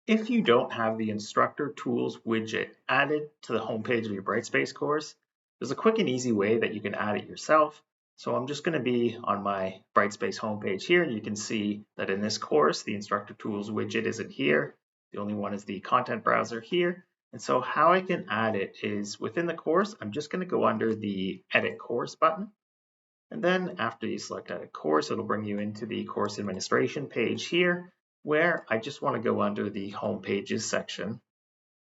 If you don't have the Instructor Tools widget added to the homepage of your Brightspace course, there's a quick and easy way that you can add it yourself. So I'm just going to be on my Brightspace homepage here. You can see that in this course, the Instructor Tools widget isn't here. The only one is the content browser here. And so how I can add it is within the course, I'm just going to go under the Edit Course button. And then after you select Edit Course, it'll bring you into the course administration page here, where I just want to go under the Home Pages section.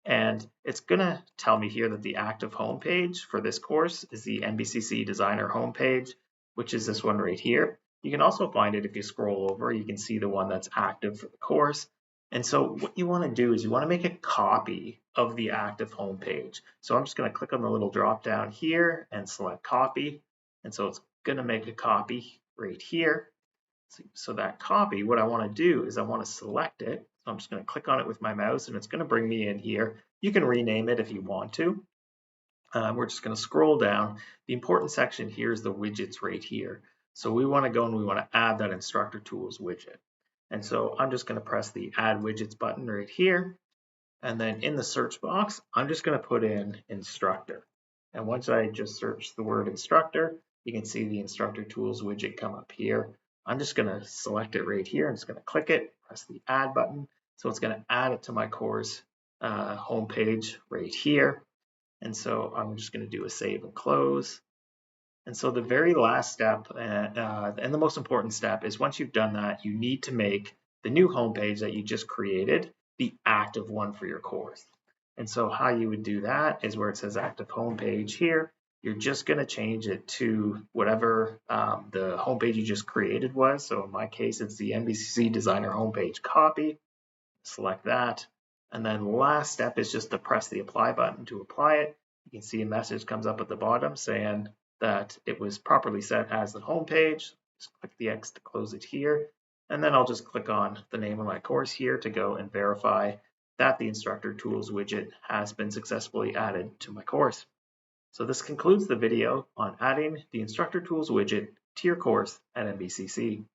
And it's going to tell me here that the active homepage for this course is the NBCC Designer homepage, which is this one right here. You can also find it if you scroll over. You can see the one that's active for the course. And so what you want to do is you want to make a copy of the active homepage. So I'm just going to click on the little drop down here and select copy. And so it's going to make a copy right here. So that copy, what I want to do is I want to select it. So I'm just going to click on it with my mouse and it's going to bring me in here. You can rename it if you want to. We're just going to scroll down. The important section here is the widgets right here. So we want to go and we want to add that Instructor Tools widget. And so I'm just going to press the Add Widgets button right here. And then in the search box, I'm just going to put in Instructor. And once I just search the word Instructor, you can see the Instructor Tools widget come up here. I'm just going to select it right here. I'm just going to click it, press the Add button. So it's going to add it to my course homepage right here. And so I'm just going to do a save and close. And so the very last step and the most important step is once you've done that, you need to make the new homepage that you just created the active one for your course. And so how you would do that is where it says active homepage here. You're just going to change it to whatever the homepage you just created was. So in my case, it's the NBCC Designer homepage copy. Select that. And then the last step is just to press the apply button to apply it. You can see a message comes up at the bottom saying that it was properly set as the homepage. Just click the X to close it here. And then I'll just click on the name of my course here to go and verify that the Instructor Tools widget has been successfully added to my course. So this concludes the video on adding the Instructor Tools widget to your course at NBCC.